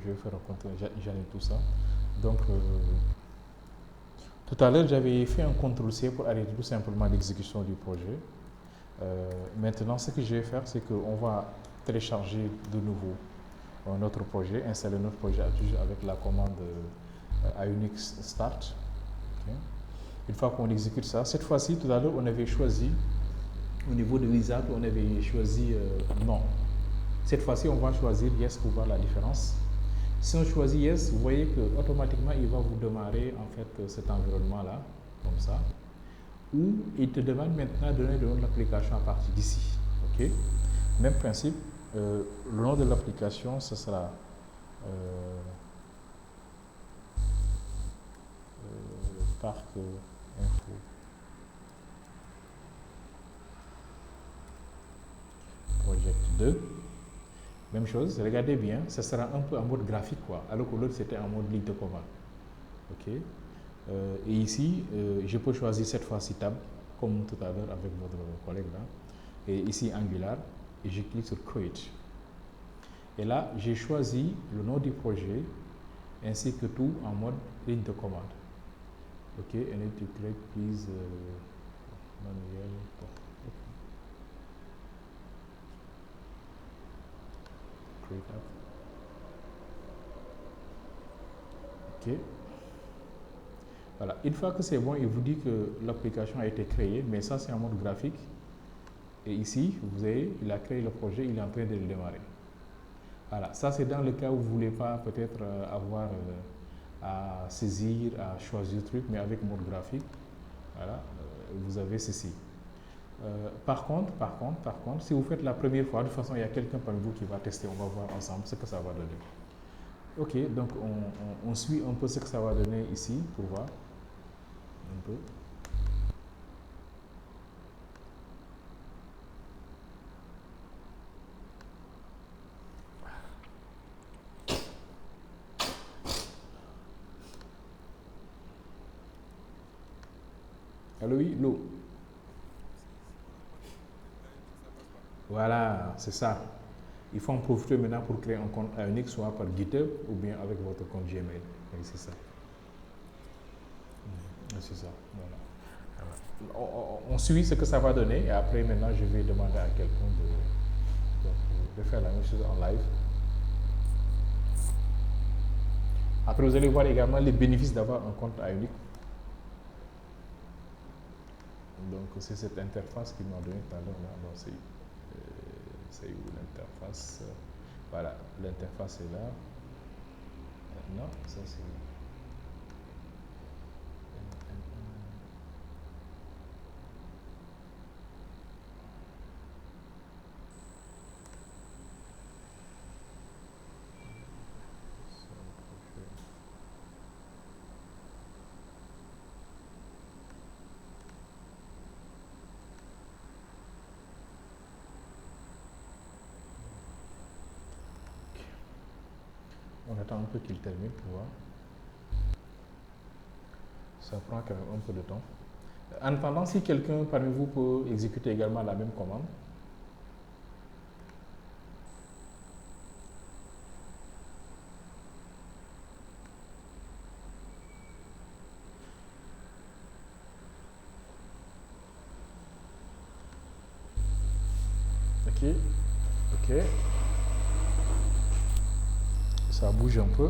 je vais faire un compte, j'enlève tout ça. Donc, tout à l'heure, j'avais fait un CTRL-C pour arrêter tout simplement l'exécution du projet. Maintenant, ce que je vais faire, c'est qu'on va télécharger de nouveau notre projet, installer notre projet avec la commande Unix Start. Okay. Une fois qu'on exécute ça, cette fois-ci, tout à l'heure, on avait choisi, au niveau de Wizard, on avait choisi non. Cette fois-ci, on va choisir Yes pour voir la différence. Si on choisit Yes, vous voyez que automatiquement, il va vous démarrer en fait cet environnement-là, comme ça. Ou il te demande maintenant de donner le nom de l'application à partir d'ici. Ok. Même principe, le nom de l'application, ce sera Parc Info. Project 2. Même chose, regardez bien, ça sera un peu en mode graphique, quoi, alors que l'autre c'était en mode ligne de commande. Ok. Et ici, je peux choisir cette fois-ci Tab, comme tout à l'heure avec votre collègue là. Et ici Angular, et je clique sur Create. Et là, j'ai choisi le nom du projet, ainsi que tout en mode ligne de commande. Ok, I need to create please manuel. Create app. Ok. Voilà, une fois que c'est bon, il vous dit que l'application a été créée, mais ça c'est en mode graphique. Et ici, vous voyez, il a créé le projet, il est en train de le démarrer. Voilà, ça c'est dans le cas où vous ne voulez pas peut-être avoir à saisir, à choisir le truc, mais avec mode graphique, voilà, vous avez ceci. Par contre, si vous faites la première fois, de toute façon, il y a quelqu'un parmi vous qui va tester, on va voir ensemble ce que ça va donner. Ok, donc on suit un peu ce que ça va donner ici pour voir un peu. Allô, oui, l'eau. Voilà, c'est ça. Il faut en profiter maintenant pour créer un compte Unix, soit par GitHub ou bien avec votre compte Gmail. C'est ça. C'est ça. Voilà. On suit ce que ça va donner et après maintenant je vais demander à quelqu'un de faire la même chose en live. Après vous allez voir également les bénéfices d'avoir un compte Unix. Donc c'est cette interface qui m'a donné tout à l'heure. C'est où l'interface? Voilà, l'interface est là. Non, ça c'est... On attend un peu qu'il termine pour voir. Ça prend quand même un peu de temps. En attendant, si quelqu'un parmi vous peut exécuter également la même commande. Ok. Ça bouge un peu.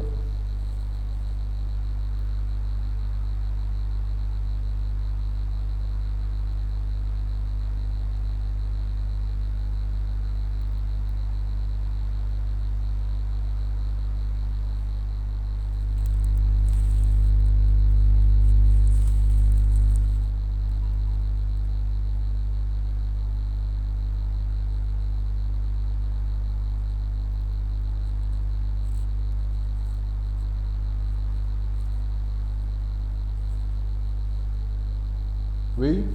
Oui.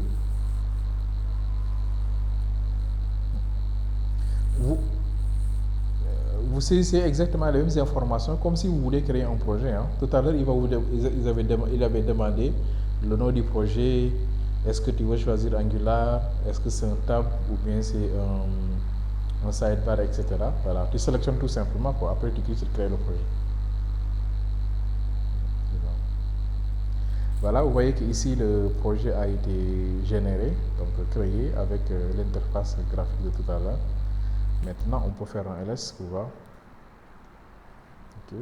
Vous saisissez exactement les mêmes informations comme si vous voulez créer un projet. Hein. Tout à l'heure, il avait demandé le nom du projet, est-ce que tu veux choisir Angular, est-ce que c'est un tab ou bien c'est un sidebar, etc. Voilà, tu sélectionnes tout simplement, quoi. Après tu cliques sur créer le projet. Voilà, vous voyez qu'ici le projet a été généré, donc créé avec l'interface graphique de tout à l'heure. Maintenant, on peut faire un ls pour voir. Ok,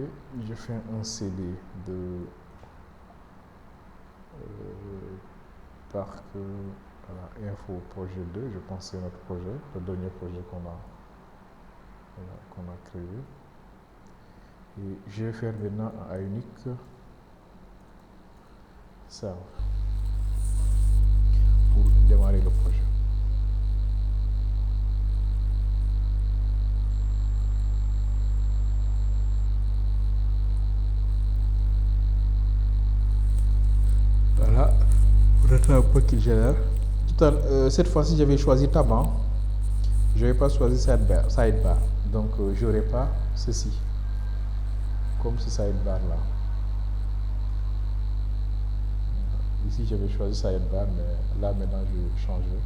je fais un cd de parc voilà, info projet 2, je pense que c'est notre projet, le dernier projet qu'on a créé. Et je vais faire maintenant un unique serve pour démarrer le projet. Voilà, on attend un peu qu'il génère. Cette fois-ci, j'avais choisi tab. Je n'avais pas choisi sidebar. Donc, je n'aurai pas ceci. Comme ce sidebar là. Ici, j'avais choisi sidebar, mais là, maintenant, je vais changer.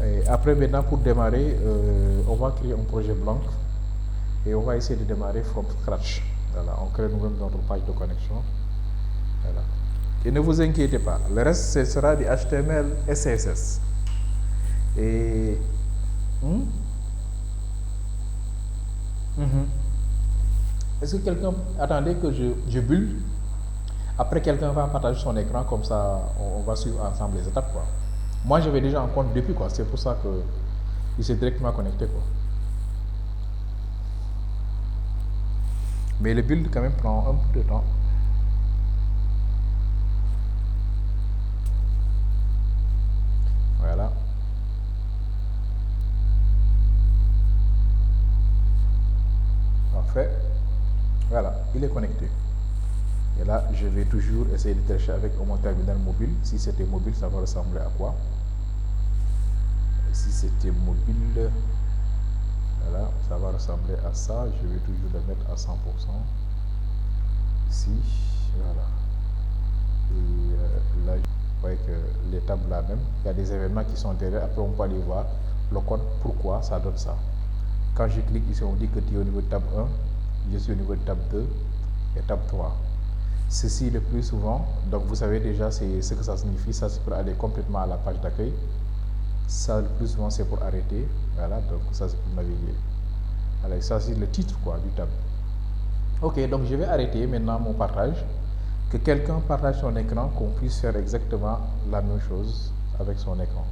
Et après, maintenant, pour démarrer, on va créer un projet blanc. Et on va essayer de démarrer from scratch. Voilà, on crée nous-mêmes notre page de connexion. Voilà. Et ne vous inquiétez pas, le reste ce sera du HTML et CSS. Et est-ce que quelqu'un attendait que je bulle? Après, quelqu'un va partager son écran, comme ça on va suivre ensemble les étapes, quoi. Moi, j'avais déjà un compte depuis, quoi. C'est pour ça que il s'est directement connecté, quoi. Mais le build quand même prend un peu de temps. Voilà. Parfait. Voilà, il est connecté. Et là, je vais toujours essayer de télécharger avec mon terminal mobile. Si c'était mobile, ça va ressembler à quoi? Si c'était mobile, voilà, ça va ressembler à ça. Je vais toujours le mettre à 100%. Ici, voilà. Et là, vous voyez que les tables là même, il y a des événements qui sont derrière. Après, on peut aller voir le code, pourquoi ça donne ça. Quand je clique ici, on dit que tu es au niveau de table 1, je suis au niveau de table 2 et table 3. Ceci le plus souvent, donc vous savez déjà c'est ce que ça signifie, ça c'est pour aller complètement à la page d'accueil. Ça le plus souvent c'est pour arrêter, voilà, donc ça c'est pour naviguer. Voilà, ça c'est le titre quoi du tab. Ok, donc je vais arrêter maintenant mon partage, que quelqu'un partage son écran, qu'on puisse faire exactement la même chose avec son écran.